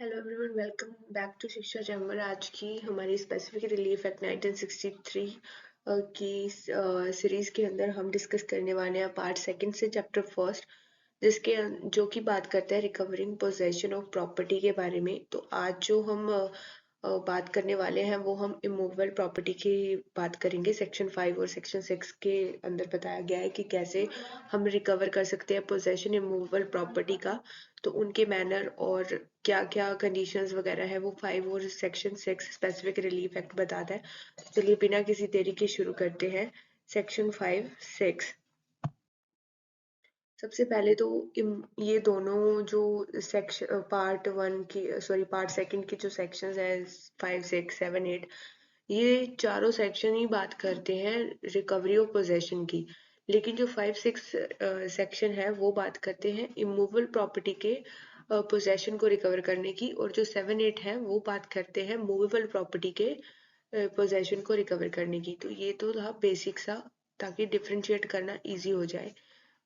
Hello everyone, welcome back to Shiksha Chamber. आज की हमारी स्पेसिफिक रिलीफ एक्ट 1963 की सीरीज के अंदर हम डिस्कस करने वाले हैं पार्ट सेकंड से चैप्टर फर्स्ट, जो कि बात करता है रिकवरिंग पोजेशन ऑफ प्रॉपर्टी के बारे में। तो आज जो हम बात करने वाले हैं वो हम इमूवेबल प्रॉपर्टी की बात करेंगे। सेक्शन 5 और सेक्शन 6 के अंदर बताया गया है कि कैसे हम रिकवर कर सकते हैं पोजेशन इमूवेबल प्रॉपर्टी का। तो उनके मैनर और क्या क्या कंडीशंस वगैरह है वो 5 और सेक्शन 6 स्पेसिफिक रिलीफ एक्ट बताता है। चलिए बिना किसी देरी के शुरू करते हैं। सेक्शन 5(6). सबसे पहले तो ये दोनों जो सेक्शन पार्ट सेकंड की जो सेक्शंस है 5, 6, 7, 8, ये चारों सेक्शन ही बात करते हैं रिकवरी ऑफ पोजेशन की। लेकिन जो 5, 6 सेक्शन है वो बात करते हैं इमूवेबल प्रॉपर्टी के पोजेशन को रिकवर करने की, और जो 7, 8 है वो बात करते हैं मूवेबल प्रॉपर्टी के पोजेशन को रिकवर करने की। तो ये तो था बेसिक सा, ताकि डिफ्रेंशिएट करना इजी हो जाए,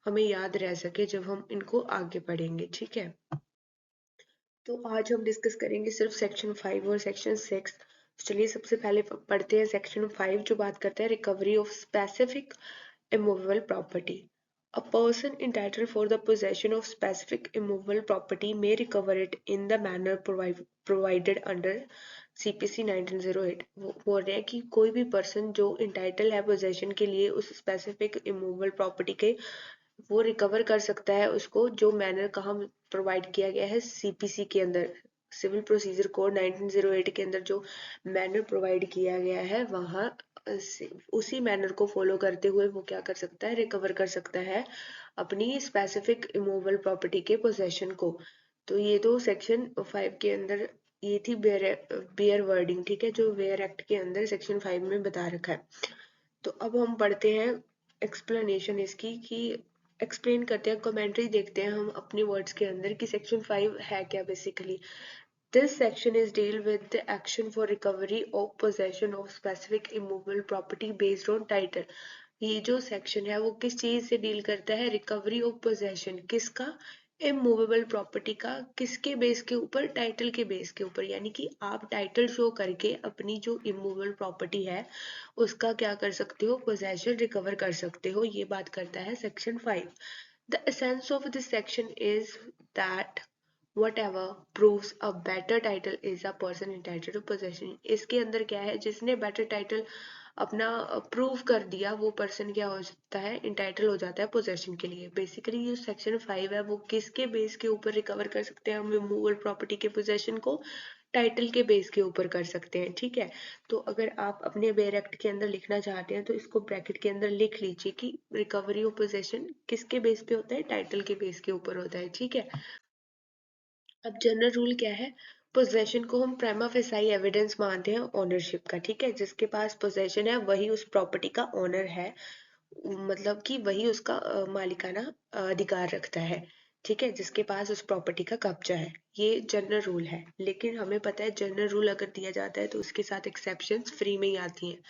हमें याद रह सके जब हम इनको आगे पढ़ेंगे। ठीक है, तो आज हम डिस्कस करेंगे सिर्फ सेक्शन 5 और सेक्शन 6। चलिए सबसे पहले पढ़ते हैं सेक्शन 5, जो बात करता है recovery of specific immovable property. A person entitled for the possession of specific immovable property may recover it in the manner provided under CPC 1908। वो बोल रहे हैं कि कोई भी पर्सन जो इंटाइटल है पोजेशन के लिए उस स्पेसिफिक इमूवेबल प्रॉपर्टी के, वो रिकवर कर सकता है उसको, जो मैनर कहाँ प्रोवाइड किया गया है सीपीसी के अंदर, सिविल प्रोसीजर कोड 1908 के अंदर जो मैनर प्रोवाइड किया गया है वहाँ उसी मैनर को फॉलो करते हुए वो क्या कर सकता है, रिकवर कर सकता है अपनी स्पेसिफिक इमूवेबल प्रॉपर्टी के पोजेशन को। तो ये तो सेक्शन 5 के अंदर ये थी बेयर वर्डिंग, ठीक है, जो वेयर एक्ट के अंदर सेक्शन 5 में बता रखा है। तो अब हम पढ़ते हैं एक्सप्लेनेशन इसकी, कि एक्सप्लेन करते हैं, कमेंट्री देखते हैं हम अपने वर्ड्स के अंदर कि सेक्शन 5 है क्या basically. This section is deal with the action for recovery of possession of specific immovable property based on title। ये जो सेक्शन है वो किस चीज से डील करता है, रिकवरी ऑफ पोजेशन, किसका, इमूवेबल प्रॉपर्टी का, किसके बेस के ऊपर, टाइटल के बेस के ऊपर। यानी कि आप टाइटल शो करके अपनी जो इमूवेबल प्रॉपर्टी है उसका क्या कर सकते हो, पोजेशन रिकवर कर सकते हो। ये बात करता है section 5। The essence of this section is that whatever proves a better title is a person entitled to possession। इसके अंदर क्या है, जिसने बेटर टाइटल अपना प्रूव कर दिया वो पर्सन क्या हो जाता है, इंटाइटल हो जाता है पोजेशन के लिए। बेसिकली ये सेक्शन 5 है वो किसके बेस के ऊपर रिकवर कर सकते हैं हम रिमूवल प्रॉपर्टी के पोजेशन को, टाइटल के बेस के ऊपर कर सकते हैं। ठीक है, तो अगर आप अपने बेयर एक्ट के अंदर लिखना चाहते हैं तो इसको ब्रैकेट के अंदर लिख लीजिए कि रिकवरी ऑफ पोजेशन किसके बेस पे होता है, टाइटल के बेस के ऊपर होता है। ठीक है, अब जनरल रूल क्या है, पोजेशन को हम प्राइमा फेसाई एविडेंस मानते हैं ओनरशिप का। ठीक है, जिसके पास पोजेशन है वही उस प्रॉपर्टी का ओनर है, मतलब कि वही उसका मालिकाना अधिकार रखता है। ठीक है, जिसके पास उस प्रॉपर्टी का कब्जा है, ये जनरल रूल है। लेकिन हमें पता है जनरल रूल अगर दिया जाता है तो उसके साथ एक्सेप्शंस फ्री में ही आती हैं।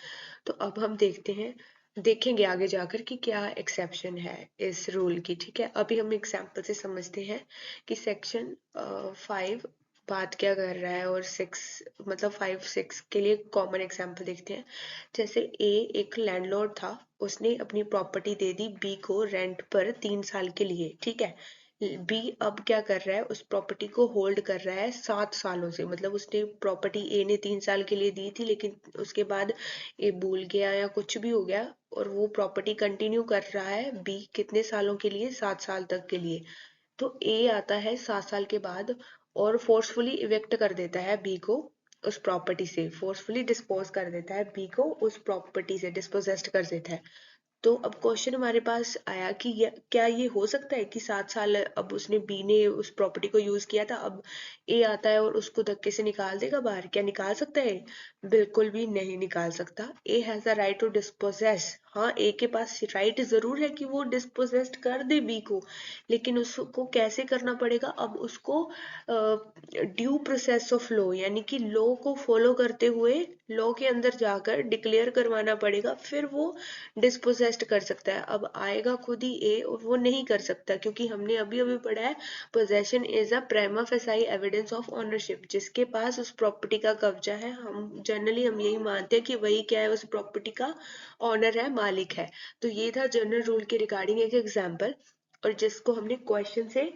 तो अब हम देखेंगे आगे जाकर कि क्या एक्सेप्शन है इस रूल की। ठीक है, अभी हम एग्जाम्पल से समझते हैं कि सेक्शन 5 बात क्या कर रहा है, और 6 मतलब 5, 6 के लिए कॉमन एग्जाम्पल देखते हैं। जैसे ए एक लैंडलॉर्ड था, उसने अपनी प्रॉपर्टी दे दी बी को रेंट पर 3 साल के लिए। ठीक है, बी अब क्या कर रहा है, उस प्रॉपर्टी को होल्ड कर रहा है 7 सालों से। मतलब उसने प्रॉपर्टी ए ने 3 साल के लिए दी थी, लेकिन उसके बाद ए भूल गया या कुछ भी हो गया और वो प्रॉपर्टी कंटिन्यू कर रहा है बी कितने सालों के लिए, 7 साल तक के लिए। तो ए आता है 7 साल के बाद और फोर्सफुली इवेक्ट कर देता है बी को उस प्रॉपर्टी से, फोर्सफुली डिस्पोज कर देता है बी को उस प्रॉपर्टी से, डिस्पोजेस्ट कर देता है। तो अब क्वेश्चन हमारे पास आया कि क्या ये हो सकता है कि 7 साल अब उसने बी ने उस प्रॉपर्टी को यूज किया था, अब ए आता है और उसको धक्के से निकाल देगा बाहर, क्या निकाल सकता है? बिल्कुल भी नहीं निकाल सकता। A has the right to dispossess हाँ, ए के पास राइट जरूर है कि वो डिस्पोजेस्ट कर दे बी को, लेकिन उसको कैसे करना पड़ेगा, अब उसको ड्यू प्रोसेस ऑफ लॉ यानी कि लॉ को फॉलो करते हुए लॉ के अंदर जाकर डिक्लेयर करवाना पड़ेगा, फिर वो डिस्पोजेस्ट कर सकता है। अब आएगा खुद ही ए और वो नहीं कर सकता, क्योंकि हमने अभी अभी पढ़ा है possession is a prima facie evidence of ownership. जिसके पास उस प्रॉपर्टी का कब्जा है, हम जनरली हम यही मानते हैं कि वही क्या है, उस प्रॉपर्टी का ऑनर है, मालिक है। तो ये था जनरल रूल के रिगार्डिंग एक एग्जाम्पल, और जिसको हमने क्वेश्चन से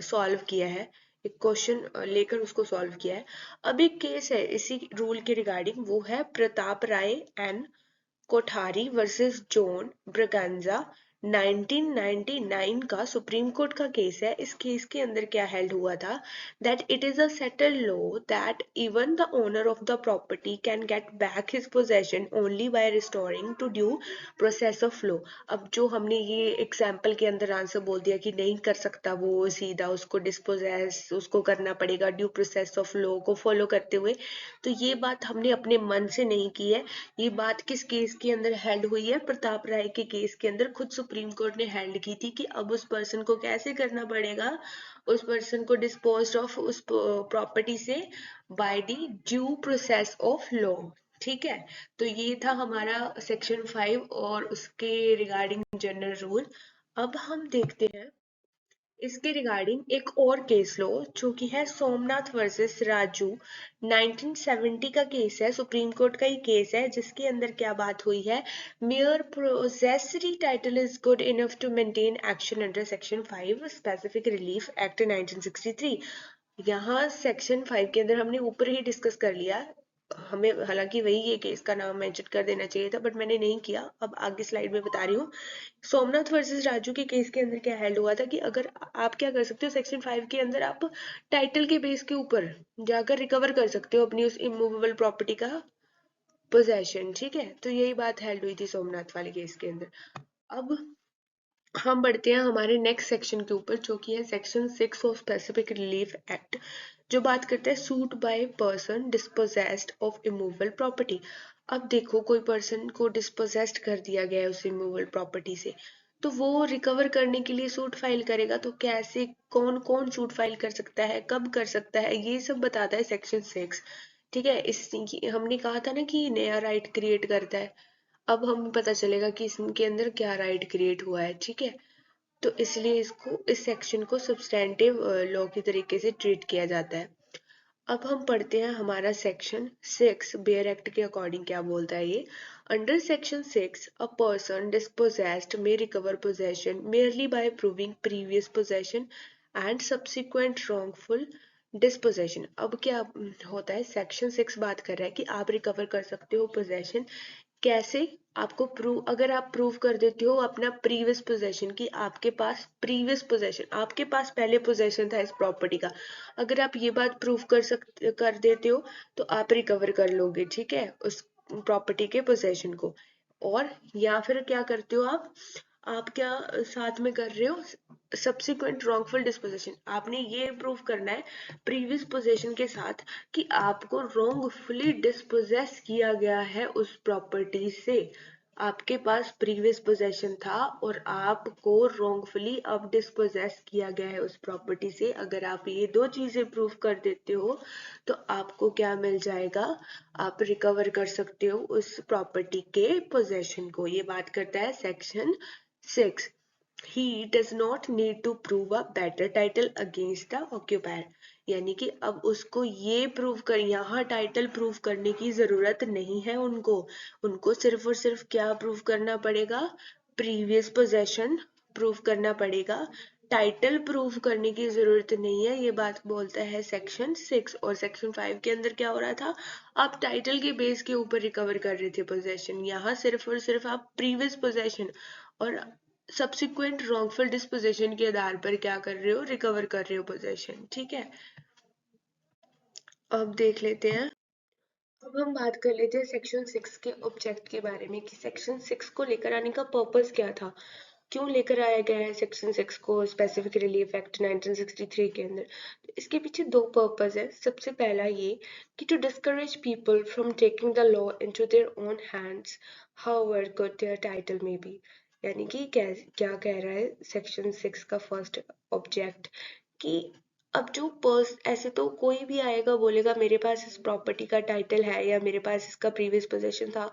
सॉल्व किया है, एक क्वेश्चन लेकर उसको सॉल्व किया है। अब एक केस है इसी रूल के रिगार्डिंग, वो है प्रताप राय एंड कोठारी वर्सेस जॉन ब्रगंजा 1999 का सुप्रीम कोर्ट का केस है। इस केस के अंदर क्या हेल्ड हुआ था, that it is a settled law that even the owner of the property can get back his possession only by restoring to due process of law. अब जो हमने ये एग्जाम्पल के अंदर आंसर बोल दिया कि नहीं कर सकता वो सीधा, उसको डिस्पोजेस उसको करना पड़ेगा ड्यू प्रोसेस ऑफ लॉ को फॉलो करते हुए, तो ये बात हमने अपने मन से नहीं की है। ये बात किस केस के अंदर हेल्ड हुई है, प्रताप राय के केस के अंदर खुद सुप्रीम कोर्ट ने हेल्ड की थी कि अब उस पर्सन को कैसे करना पड़ेगा, उस पर्सन को डिस्पोज ऑफ उस प्रॉपर्टी से by the due process of law. ठीक है, तो ये था हमारा सेक्शन 5 और उसके रिगार्डिंग जनरल रूल। अब हम देखते हैं इसके रिगार्डिंग एक और केस लो, जो कि है सोमनाथ वर्सेस राजू 1970 का केस है, सुप्रीम कोर्ट का ही केस है, जिसके अंदर क्या बात हुई है, mere possessory title is good enough to maintain action under section 5 specific relief act 1963। यहाँ सेक्शन 5 के अंदर हमने ऊपर ही डिस्कस कर लिया, हमें हालांकि वही ये केस का नाम मेंशन कर देना चाहिए था, बट मैंने नहीं किया, अब आगे स्लाइड में बता रही हूँ। सोमनाथ वर्सेस राजू के केस के अंदर क्या हेल्ड हुआ था कि अगर आप क्या कर सकते हो, सेक्शन 5 के अंदर आप टाइटल के बेस के ऊपर जाकर रिकवर कर सकते हो अपनी उस इमूवेबल प्रॉपर्टी का पोजेशन। ठीक है, तो यही बात हेल्ड हुई थी सोमनाथ वाले केस के अंदर। अब हम बढ़ते हैं हमारे नेक्स्ट सेक्शन के ऊपर, जो कि है section 6 of specific relief act, जो बात करता है suit by person dispossessed of immovable property. अब देखो, कोई पर्सन को डिस्पोजेस्ड कर दिया गया है उस इमूवेबल प्रॉपर्टी से, तो वो रिकवर करने के लिए सूट फाइल करेगा। तो कैसे, कौन कौन सूट फाइल कर सकता है, कब कर सकता है, ये सब बताता है सेक्शन 6। ठीक है, इस हमने कहा था ना कि नया राइट क्रिएट करता है, अब हमें पता चलेगा कि इसके अंदर क्या राइट क्रिएट हुआ है। ठीक है, तो इसलिए इसको इस सेक्शन को सब्सटैंटिव लॉ की तरीके से ट्रीट किया जाता है। अब हम पढ़ते हैं हमारा सेक्शन 6 बेयर एक्ट के अकॉर्डिंग क्या बोलता है ये। Under section 6 a person dispossessed may recover possession merely by proving previous possession and subsequent wrongful dispossession. अब क्या होता है, सेक्शन 6 बात कर रहा है कि आप रिकवर कर सकते हो पोजेशन, कैसे, आपको प्रूव, अगर आप प्रूव कर देते हो अपना प्रीवियस पोजेशन की, आपके पास प्रीवियस पोजेशन, आपके पास पहले पोजेशन था इस प्रॉपर्टी का, अगर आप ये बात प्रूव कर देते हो तो आप रिकवर कर लोगे। ठीक है, उस प्रॉपर्टी के पोजेशन को। और या फिर क्या करते हो आप क्या साथ में कर रहे हो, सब्सिक्वेंट रॉन्गफुल डिस्पोजिशन, आपने ये प्रूव करना है प्रीवियस पोजेशन के साथ कि आपको रॉन्गफुली डिस्पोजेस किया गया है उस प्रॉपर्टी से। आपके पास प्रीवियस पोजेशन था और आपको रॉन्गफुली अब डिस्पोजेस किया गया है उस प्रॉपर्टी से। अगर आप ये दो चीजें प्रूव कर देते हो तो आपको क्या मिल जाएगा, आप रिकवर कर सकते हो उस प्रॉपर्टी के पोजेशन को। ये बात करता है section 6। He does not need to prove a better title against the occupier, यानी कि अब उसको ये प्रूव कर, यहाँ टाइटल प्रूव करने की जरूरत नहीं है उनको, उनको सिर्फ और सिर्फ क्या प्रूव करना पड़ेगा, प्रीवियस पोजेशन प्रूव करना पड़ेगा, टाइटल प्रूव करने की जरूरत नहीं है। ये बात बोलता है सेक्शन 6। और सेक्शन 5 के अंदर क्या हो रहा था, आप टाइटल के बेस के ऊपर रिकवर कर रहे थे पोजेशन, यहाँ सिर्फ और सिर्फ आप प्रीवियस पोजेशन और सब्सिक्वेंट रॉन्गफुल डिस्पोजिशन के आधार पर क्या कर रहे हो, रिकवर कर रहे हो पोजेशन। ठीक है, अब देख लेते हैं, अब हम बात कर लेते हैं सेक्शन 6 के ऑब्जेक्ट के बारे में कि सेक्शन 6 को लेकर आने का पर्पस क्या था। क्यों लेकर आया गया है सेक्शन 6 को स्पेसिफिक रिलीफ एक्ट 1963 के अंदर? तो इसके पीछे दो पर्पस है। सबसे पहला ये कि to discourage people from taking the law into their own hands however good their title may be. यानी कि क्या कह रहा है सेक्शन 6 का फर्स्ट ऑब्जेक्ट कि अब जो ऐसे तो कोई भी आएगा बोलेगा मेरे पास इस प्रॉपर्टी का टाइटल है या मेरे पास इसका प्रीवियस पोजेशन था,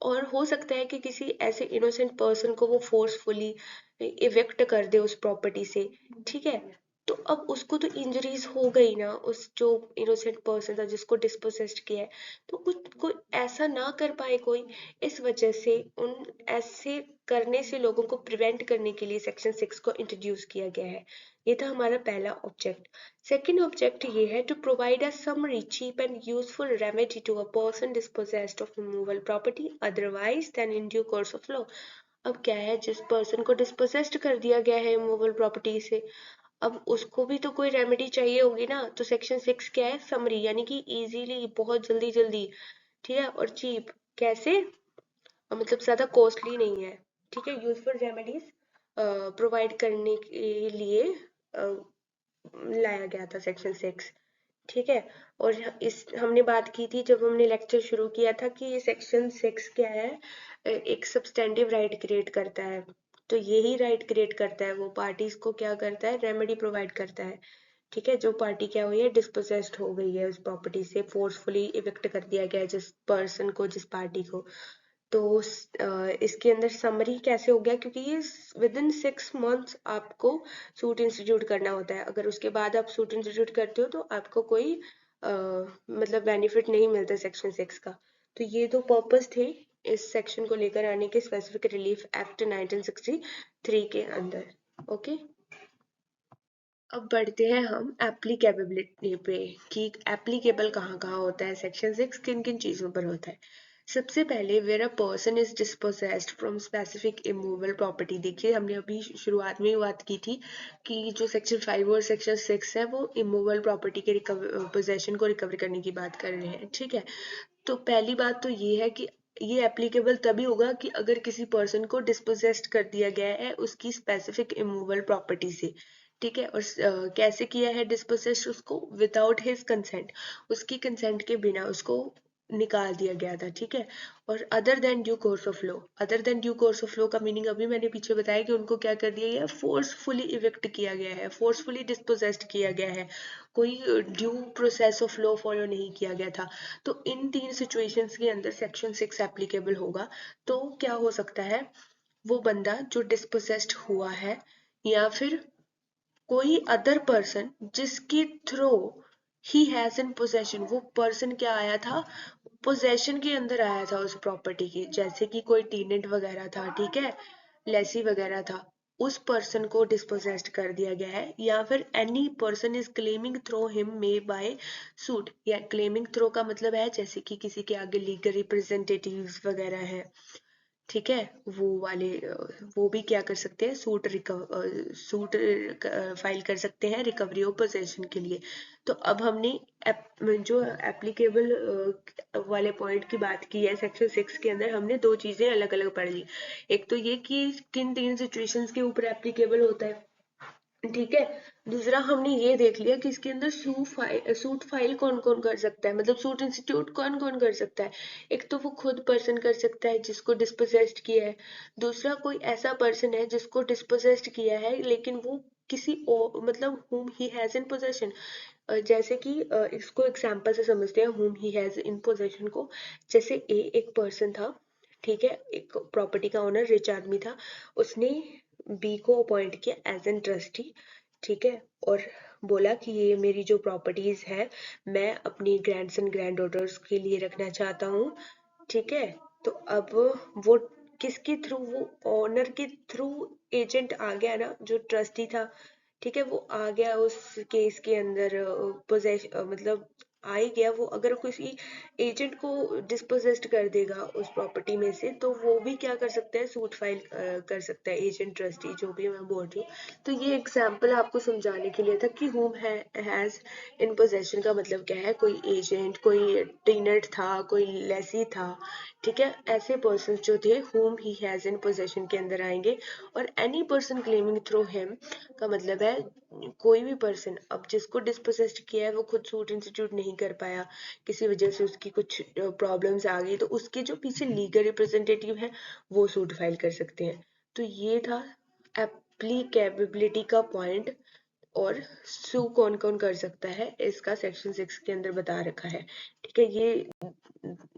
और हो सकता है कि किसी ऐसे इनोसेंट पर्सन को वो फोर्सफुली इविक्ट कर दे उस प्रॉपर्टी से, ठीक है। तो अब उसको तो इंजरीज हो गई ना, उस जो इनोसेंट पर्सन था जिसको डिस्पोसेस्ड किया है, तो कुछ कोई ऐसा ना कर पाए कोई। इस वजह से उन ऐसे करने से लोगों को प्रिवेंट करने के लिए सेक्शन 6 को इंट्रोड्यूस किया गया है। ये था हमारा पहला ऑब्जेक्ट। सेकेंड ऑब्जेक्ट ये है to provide a summary cheap and useful remedy to a person dispossessed of movable property otherwise than in due course of law. अब क्या है, जिस पर्सन को डिस्पोजेस्ड कर दिया गया है मूवेबल प्रॉपर्टी से, अब उसको भी तो कोई रेमेडी चाहिए होगी ना। तो सेक्शन 6 क्या है, समरी, यानी कि इजीली, बहुत जल्दी जल्दी, ठीक है, और चीप, कैसे, मतलब ज्यादा कॉस्टली नहीं है, ठीक है, यूजफुल रेमेडीज प्रोवाइड करने के लिए लाया गया था सेक्शन 6, ठीक है। और इस हमने बात की थी जब हमने लेक्चर शुरू किया था कि ये सेक्शन 6 क्या है, एक सब्सटेंटिव राइट क्रिएट करता है। तो यही राइट क्रिएट करता है, वो पार्टीज को क्या करता है, रेमेडी प्रोवाइड करता है, ठीक है। जो पार्टी क्या हुई है, डिस्पोसेस्ड हो गई है उस प्रॉपर्टी से, फोर्सफुली इविक्ट कर दिया गया है जिस पर्सन को, जिस पार्टी को। तो इसके अंदर समरी कैसे हो गया, क्योंकि ये विद इन 6 मंथ्स आपको सूट इंस्टीट्यूट करना होता है। अगर उसके बाद आप सूट इंस्टीट्यूट करते हो तो आपको कोई मतलब बेनिफिट नहीं मिलता सेक्शन 6 का। तो ये दो पर्पस थे इस सेक्शन को लेकर आने के, स्पेसिफिक रिलीफ एक्ट 1963 के अंदर। ओके, अब बढ़ते हैं हम एप्लीकेबिलिटी पे कि एप्लीकेबल कहाँ कहाँ होता है सेक्शन 6, किन किन चीजों पर होता है। सबसे पहले where a person is dispossessed from specific immovable property. देखिए हमने अभी शुरुआत में ही बात की थी कि जो सेक्शन 5 और सेक्शन 6 है वो इमूवेबल प्रॉपर्टी के पोजेशन को रिकवर करने की बात कर रहे हैं, ठीक है। तो पहली बात तो ये है कि ये एप्लीकेबल तभी होगा कि अगर किसी पर्सन को डिस्पोसेस्ड कर दिया गया है उसकी स्पेसिफिक इमूवेबल प्रॉपर्टी से, ठीक है। और कैसे किया है डिस्पोसेस्ड, उसको विदाउट हिज कंसेंट, उसकी कंसेंट के बिना उसको निकाल दिया गया था, ठीक है। और other than due course of law, other than due course of law का मीनिंग अभी मैंने पीछे बताया कि उनको क्या कर दिया गया है, फोर्सफुली इविक्ट किया गया है, फोर्सफुली डिस्पोसेस्ड किया गया है, कोई due process of law follow नहीं किया गया था। तो इन तीन सिचुएशंस के अंदर सेक्शन 6 एप्लीकेबल होगा। तो क्या हो सकता है, वो बंदा जो डिस्पोसेस्ड हुआ है या फिर कोई अदर पर्सन जिसके through he has in possession, वो पर्सन क्या आया था, पोजेशन के अंदर आया था उस प्रॉपर्टी की, जैसे कि कोई टीनेंट वगैरह था, ठीक है, लेसी वगैरह था, उस पर्सन को डिस्पोजेस्ड कर दिया गया है। या फिर any person is claiming through him may by suit, या क्लेमिंग थ्रो का मतलब है जैसे कि किसी के आगे लीगल रिप्रेजेंटेटिव्स वगैरह है, ठीक है, वो वाले वो भी क्या कर सकते हैं, सूट फाइल कर सकते हैं रिकवरी ऑफ पोजेशन के लिए। तो अब हमने जो एप्लीकेबल वाले पॉइंट की बात की है सेक्शन 6 के अंदर, हमने दो चीजें अलग अलग पढ़ ली। एक तो ये कि किन तीन सिचुएशंस के ऊपर एप्लीकेबल होता है, ठीक है। दूसरा हमने ये देख लिया कि इसके अंदर सूट फाइल कौन कौन कर सकता है, मतलब सूट इंस्टीट्यूट कौन कौन कर सकता है। एक तो वो खुद पर्सन कर सकता है जिसको डिस्पोसेस्ड किया है। दूसरा कोई ऐसा पर्सन है जिसको डिस्पोसेस्ड किया है लेकिन वो किसी और, मतलब whom he has in possession, जैसे कि इसको एग्जांपल से समझते हैं whom he has in possession को। जैसे एक पर्सन था, ठीक है, एक प्रॉपर्टी का ओनर रिच आदमी था, उसने बी को अपॉइंट किया एज एन ट्रस्टी, ठीक है, और बोला कि ये मेरी जो प्रॉपर्टीज है मैं अपनी ग्रैंडसन ग्रैंड डॉटर्स के लिए रखना चाहता हूँ, ठीक है। तो अब वो किसके थ्रू, वो ऑनर के थ्रू एजेंट आ गया ना, जो ट्रस्टी था, ठीक है, वो आ गया उस केस के अंदर, मतलब आ ही गया, वो अगर किसी एजेंट को डिस्पोजेस्ट कर देगा उस प्रॉपर्टी में से, तो वो भी क्या कर सकता है, सूट फाइल कर सकता है, एजेंट ट्रस्टी जो भी मैं बोल रही हूँ। तो ये एग्जाम्पल आपको समझाने के लिए था कि होम हैज इन पोजेशन का मतलब क्या है, कोई एजेंट, कोई टेनेंट था, कोई लेसी था, ठीक है, ऐसे पर्सन जो थे home he has in possession के अंदर आएंगे। और any person claiming through him का मतलब है कोई भी पर्सन, अब जिसको डिस्पोजेस्ट किया है वो खुद सूट इंस्टीट्यूट नहीं कर पाया, किसी वजह से उसकी कुछ प्रॉब्लम्स आ गई, तो उसके जो पीछे लीगल रिप्रेजेंटेटिव है वो सूट फाइल कर सकते हैं। तो ये था एप्लीकेबिलिटी का पॉइंट। और सू कौन कौन कर सकता है इसका सेक्शन 6 के अंदर बता रखा है, ठीक है। ये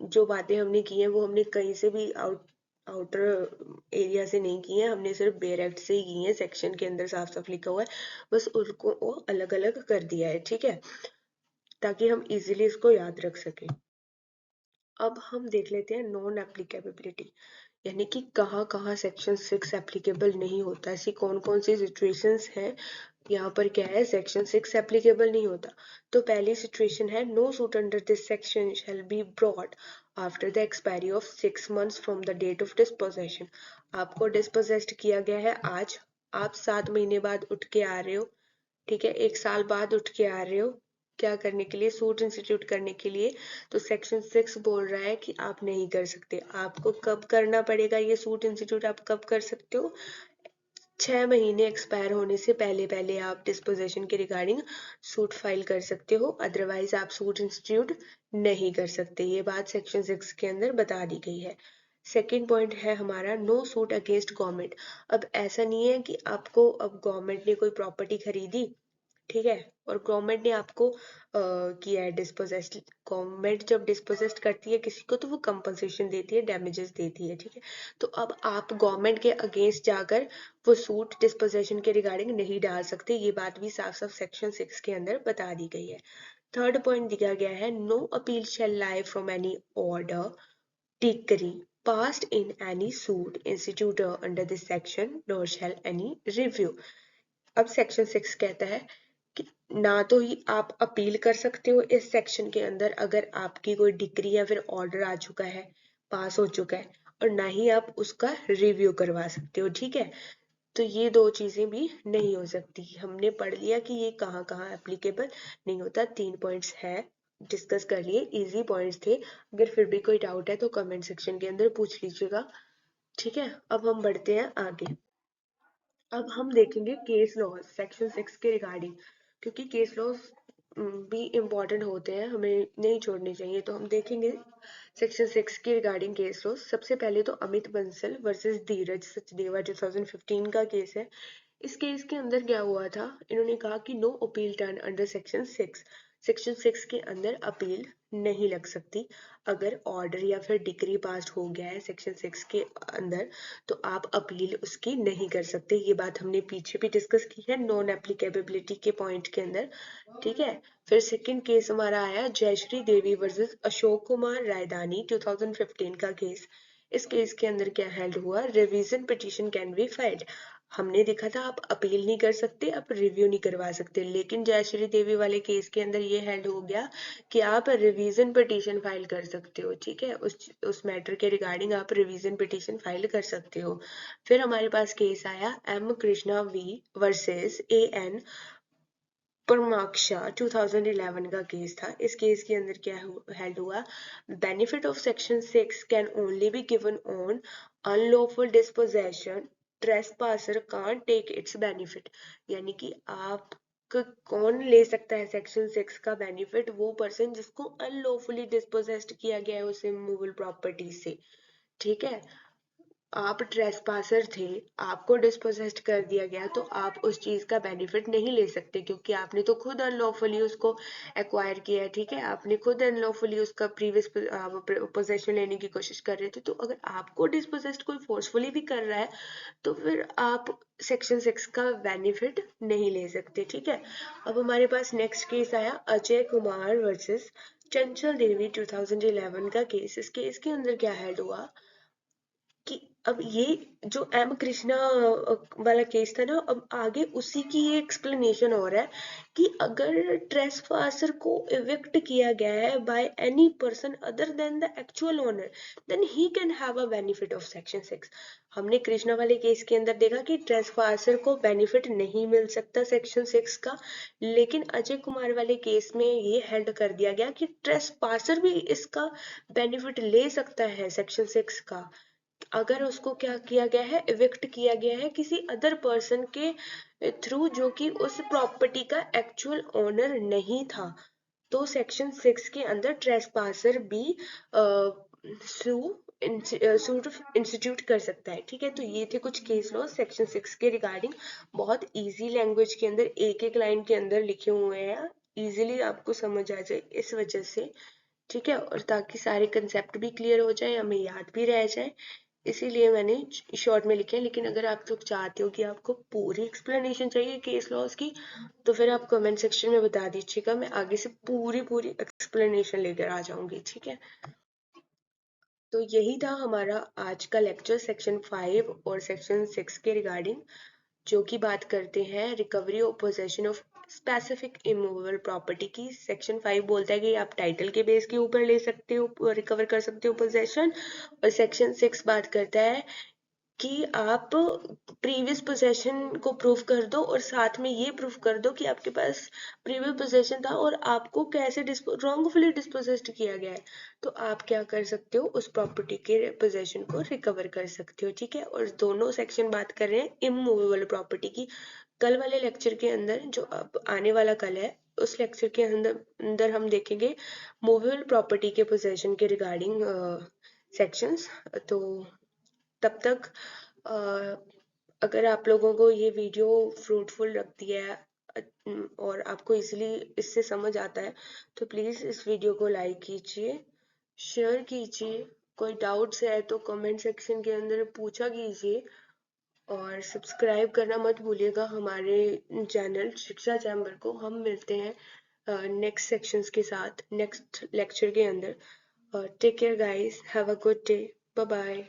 जो बातें हमने की हैं वो हमने कहीं से भी आउटर एरिया से नहीं की है, हमने सिर्फ बेयर एक्ट से ही की है, सेक्शन के अंदर साफ साफ लिखा हुआ है, बस उनको वो अलग अलग कर दिया है, ठीक है, ताकि हम इजीली इसको याद रख सकें। अब हम देख लेते हैं नॉन एप्लीकेबिलिटी, यानी कि कहाँ कहाँ सेक्शन 6 एप्लीकेबल नहीं होता, ऐसी कौन कौन सी सिचुएशंस हैं यहाँ पर क्या है सेक्शन 6 एप्लीकेबल नहीं होता। तो पहली सिचुएशन है no suit under this section shall be brought after the expiry of 6 months from the date of dispossession. आपको डिस्पोजेस्ट किया गया है आज, आप 7 महीने बाद उठ के आ रहे हो, ठीक है, 1 साल बाद उठ के आ रहे हो, क्या करने के लिए, सूट इंस्टीट्यूट करने के लिए। तो सेक्शन 6 बोल रहा है कि आप नहीं कर सकते। आपको कब करना पड़ेगा ये सूट इंस्टीट्यूट, आप कब कर सकते हो, 6 महीने एक्सपायर होने से पहले पहले आप डिस्पोजेशन के रिगार्डिंग सूट फाइल कर सकते हो, अदरवाइज आप सूट इंस्टीट्यूट नहीं कर सकते। ये बात सेक्शन 6 के अंदर बता दी गई है। सेकेंड पॉइंट है हमारा नो सूट अगेंस्ट गवर्नमेंट। अब ऐसा नहीं है कि आपको, अब गवर्नमेंट ने कोई प्रॉपर्टी खरीदी, ठीक है, और गवर्नमेंट ने आपको किया है डिस्पोजेस्ट। गवर्नमेंट जब डिस्पोजेस्ट करती है किसी को तो वो कंपनसेशन देती है, डैमेजेस देती है, ठीक है। तो अब आप गवर्नमेंट के अगेंस्ट जाकर वो सूट डिस्पोजेशन के रिगार्डिंग नहीं डाल सकते, ये बात भी साफ साफ सेक्शन 6 के अंदर बता दी गई है। थर्ड पॉइंट दिया गया है no appeal shall lie from any order decree passed in any suit instituted under this section nor shall any review। अब सेक्शन 6 कहता है कि ना तो ही आप अपील कर सकते हो इस सेक्शन के अंदर अगर आपकी कोई डिक्री या फिर ऑर्डर आ चुका है, पास हो चुका है, और ना ही आप उसका रिव्यू करवा सकते हो, ठीक है। तो ये दो चीजें भी नहीं हो सकती। हमने पढ़ लिया कि ये कहाँ कहाँ एप्लीकेबल नहीं होता, 3 पॉइंट्स है, डिस्कस कर लिए, इजी पॉइंट्स थे। अगर फिर भी कोई डाउट है तो कमेंट सेक्शन के अंदर पूछ लीजिएगा, ठीक है। अब हम बढ़ते हैं आगे। अब हम देखेंगे केस लॉज सेक्शन 6 के रिगार्डिंग, क्योंकि केस लॉज भी इम्पोर्टेंट होते हैं, हमें नहीं छोड़ने चाहिए। तो हम देखेंगे सेक्शन 6 के रिगार्डिंग केस लॉज। सबसे पहले तो अमित बंसल वर्सेस धीरज सचदेवा 2015 का केस है। इस केस के अंदर क्या हुआ था, इन्होंने कहा कि no appeal turn under section 6। Section 6 के अंदर अपील नहीं लग सकती। अगर ऑर्डर या फिर डिक्री पास हो गया है सेक्शन 6 के अंदर तो आप अपील उसकी नहीं कर सकते। ये बात हमने पीछे भी डिस्कस की है नॉन एप्लीकेबिलिटी के पॉइंट के अंदर, ठीक है। फिर सेकंड केस हमारा आया जयश्री देवी वर्सेस अशोक कुमार रायदानी 2015 का केस। इस केस के अंदर क्या हेल्ड हुआ, revision petition can be filed. हमने देखा था आप अपील नहीं कर सकते, आप रिव्यू नहीं करवा सकते, लेकिन जयश्री देवी वाले केस के अंदर ये हेल्ड हो गया कि आप रिवीजन पिटीशन फाइल कर सकते हो, ठीक है, उस मैटर के रिगार्डिंग आप रिवीजन पिटीशन फाइल कर सकते हो। फिर हमारे पास केस आया M Krishna V versus A N Paramaksha 2011 का केस था। इस केस के अंदर क्या हेल्ड हुआ, benefit of section 6 can only be given on unlawful dispossession, trespasser can't take its benefit. यानी कि आप कौन ले सकता है सेक्शन 6 का बेनिफिट, वो पर्सन जिसको अनलॉफुली डिस्पोजेस्ड किया गया है उस इमूवेबल प्रॉपर्टी से, ठीक है। आप ट्रेसपासर थे, आपको डिस्पोजेस्ड कर दिया गया, तो आप उस चीज का बेनिफिट नहीं ले सकते क्योंकि आपने तो खुद अनलॉफुली उसको एक्वायर किया है, ठीक है, आपने खुद अनलॉफुली उसका प्रीवियस पोजेशन लेने की कोशिश कर रहे थे। तो अगर आपको डिस्पोजेस्ड कोई फोर्सफुली भी कर रहा है तो फिर आप सेक्शन 6 का बेनिफिट नहीं ले सकते, ठीक है। अब हमारे पास नेक्स्ट केस आया अजय कुमार वर्सेस चंचल देवी 2011 का केस। इस केस के अंदर क्या हेल्ड हुआ कि अब ये जो एम कृष्णा वाला केस था ना, अब आगे उसी की ये एक्सप्लेनेशन हो रहा है कि अगर ट्रेसपासर को इविक्ट किया गया है by any person other than the actual owner, then he can have a benefit of section 6। हमने कृष्णा वाले केस के अंदर देखा कि ट्रेसपासर को बेनिफिट नहीं मिल सकता सेक्शन 6 का, लेकिन अजय कुमार वाले केस में ये हेल्ड कर दिया गया कि ट्रेसपासर भी इसका बेनिफिट ले सकता है सेक्शन 6 का, अगर उसको क्या किया गया है, इविक्ट किया गया है किसी अदर पर्सन के थ्रू जो कि उस प्रॉपर्टी का एक्चुअल ओनर नहीं था। तो सेक्शन 6 के अंदर ट्रेसपासर भी सूट इंस्टीट्यूट कर सकता है। ठीक है, तो ये थे कुछ केस लॉ सेक्शन 6 के रिगार्डिंग, बहुत इजी लैंग्वेज के अंदर एक एक लाइन के अंदर लिखे हुए हैं, इजीली आपको समझ आ जाए इस वजह से। ठीक है, और ताकि सारे कंसेप्ट भी क्लियर हो जाए, हमें याद भी रह जाए, इसीलिए मैंने शॉर्ट में लिखे हैं। लेकिन अगर आप लोग चाहते हो कि आपको पूरी एक्सप्लेनेशन चाहिए केस लॉज की, तो फिर आप कमेंट सेक्शन में बता दीजिएगा, मैं आगे से पूरी पूरी एक्सप्लेनेशन लेकर आ जाऊंगी। ठीक है, तो यही था हमारा आज का लेक्चर सेक्शन 5 और सेक्शन 6 के रिगार्डिंग, जो कि बात करते हैं रिकवरी और possession of specific immovable property की। सेक्शन 5 बोलता है कि आप टाइटल के बेस के ऊपर ले सकते हो, रिकवर कर सकते हो पोजेशन, और सेक्शन 6 बात करता है कि आप प्रीवियस पोजेशन को प्रूव कर दो और साथ में ये प्रूव कर दो कि आपके पास प्रीवियस पोजेशन था और आपको कैसे रॉन्गफुली डिस्पोजेस्ड किया गया है, तो आप क्या कर सकते हो, उस प्रॉपर्टी के पोजेशन को रिकवर कर सकते हो। ठीक है, और दोनों सेक्शन बात कर रहे हैं इमूवेबल प्रॉपर्टी की। कल वाले लेक्चर के अंदर, जो अब आने वाला कल है, उस लेक्चर के अंदर अंदर हम देखेंगे मूवेबल प्रॉपर्टी के पोजेशन के रिगार्डिंग सेक्शंस। तो तब तक अगर आप लोगों को ये वीडियो फ्रूटफुल लगती है और आपको इजीली इससे समझ आता है, तो प्लीज़ इस वीडियो को लाइक कीजिए, शेयर कीजिए, कोई डाउट्स है तो कमेंट सेक्शन के अंदर पूछा कीजिए, और सब्सक्राइब करना मत भूलिएगा हमारे चैनल शिक्षा चैम्बर को। हम मिलते हैं नेक्स्ट सेक्शंस के साथ नेक्स्ट लेक्चर के अंदर। Take care guys, have a good day, bye bye.